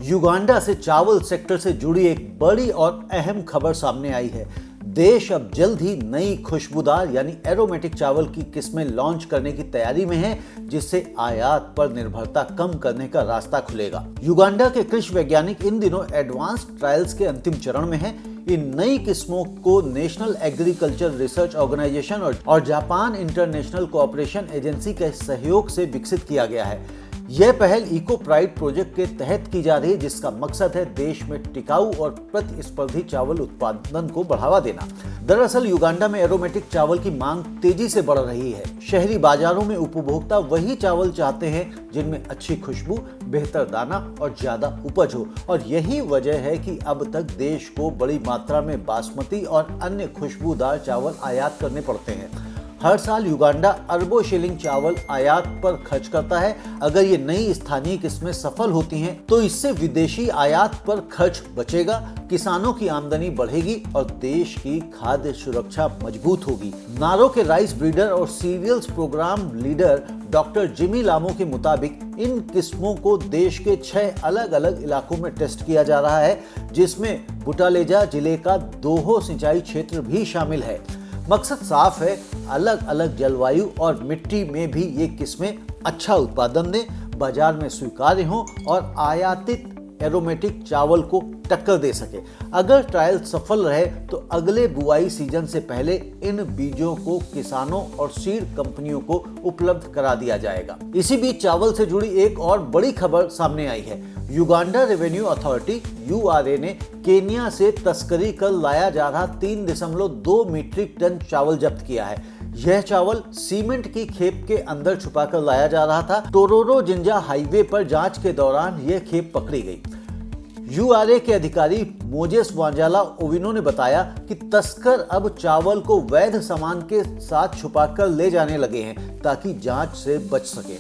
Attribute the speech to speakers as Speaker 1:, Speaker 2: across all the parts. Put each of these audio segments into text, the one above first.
Speaker 1: Uganda से चावल sector से जुड़ी एक बड़ी और अहम खबर सामने आई है। देश अब जल्द ही नई खुशबूदार यानी एरोमेटिक चावल की किस्में लॉन्च करने की तैयारी में है, जिससे आयात पर निर्भरता कम करने का रास्ता खुलेगा। युगांडा के कृषि वैज्ञानिक इन दिनों एडवांस ट्रायल्स के अंतिम चरण में हैं। इन नई किस्मों को नेशनल एग्रीकल्चर रिसर्च ऑर्गेनाइजेशन और जापान इंटरनेशनल कोऑपरेशन एजेंसी के सहयोग से विकसित किया गया है। यह पहल इको प्राइड प्रोजेक्ट के तहत की जा रही है, जिसका मकसद है देश में टिकाऊ और प्रतिस्पर्धी चावल उत्पादन को बढ़ावा देना। दरअसल युगांडा में एरोमेटिक चावल की मांग तेजी से बढ़ रही है। शहरी बाजारों में उपभोक्ता वही चावल चाहते हैं जिनमें अच्छी खुशबू, बेहतर दाना और ज्यादा उपज हो, और यही वजह है कि अब तक देश को बड़ी मात्रा में बासमती और अन्य खुशबूदार चावल आयात करने पड़ते हैं। हर साल युगांडा अरबों शिलिंग चावल आयात पर खर्च करता है। अगर ये नई स्थानीय किस्में सफल होती हैं, तो इससे विदेशी आयात पर खर्च बचेगा, किसानों की आमदनी बढ़ेगी और देश की खाद्य सुरक्षा मजबूत होगी। नारो के राइस ब्रीडर और cereals program leader doctor Jimmy Lamo के मुताबिक इन किस्मों को देश के 6 अलग अलग इलाकों में टेस्ट किया जा रहा है, जिसमें बुटालेजा जिले का दोहो सिंचाई क्षेत्र भी शामिल है। मकसद साफ है, अलग अलग जलवायु और मिट्टी में भी ये किस्में अच्छा उत्पादन दें, बाजार में स्वीकार्य हों और आयातित एरोमेटिक चावल को टक्कर दे सके। अगर ट्रायल सफल रहे तो अगले बुआई सीजन से पहले इन बीजों को किसानों और सीड कंपनियों को उपलब्ध करा दिया जाएगा। इसी बीच चावल से जुड़ी एक और बड़ी खबर सामने आई है। युगांडा रेवेन्यू अथॉरिटी (यूआरए) ने केन्या से तस्करी कर लाया जा रहा 3.2 मीट्रिक टन चावल जब्त किया है। यह चावल सीमेंट की खेप के अंदर छुपाकर लाया जा रहा था। टोरोरो जिंजा हाईवे पर जांच के दौरान यह खेप पकड़ी गई। यूआरए के अधिकारी मोजेस वांजाला ओविनो ने बताया कि तस्कर अब चावल को वैध सामान के साथ छुपाकर ले जाने लगे हैं, ताकि जांच से बच सके।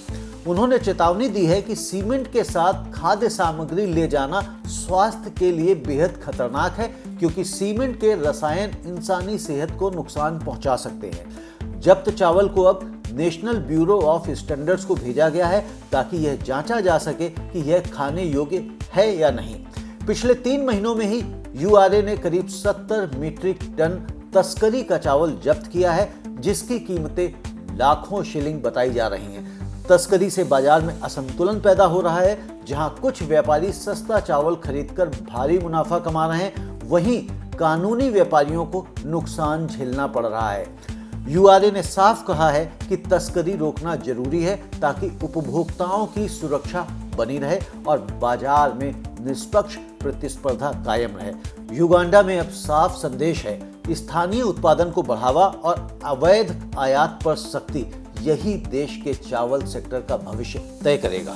Speaker 1: उन्होंने चेतावनी दी है कि सीमेंट के साथ खाद्य सामग्री ले जाना स्वास्थ्य के लिए बेहद खतरनाक है, क्योंकि सीमेंट के रसायन इंसानी सेहत को नुकसान पहुंचा सकते हैं। जब्त चावल को अब नेशनल ब्यूरो ऑफ स्टैंडर्ड्स को भेजा गया है, ताकि यह जांचा जा सके कि यह खाने योग्य है या नहीं। पिछले 3 महीनों में ही यूआरए ने करीब 70 मीट्रिक टन तस्करी का चावल जब्त किया है, जिसकी कीमतें लाखों शिलिंग बताई जा रही हैं। तस्करी से बाजार में असंतुलन पैदा हो रहा है। जहां कुछ व्यापारी सस्ता चावल खरीदकर भारी मुनाफा कमा रहे हैं, वहीं कानूनी व्यापारियों को नुकसान झेलना पड़ रहा है। यूआरए ने साफ कहा है कि तस्करी रोकना जरूरी है, ताकि उपभोक्ताओं की सुरक्षा बनी रहे और बाजार में निष्पक्ष प्रतिस्पर्धा कायम रहे। युगांडा में अब साफ संदेश है, स्थानीय उत्पादन को बढ़ावा और अवैध आयात पर सख्ती, यही देश के चावल सेक्टर का भविष्य तय करेगा।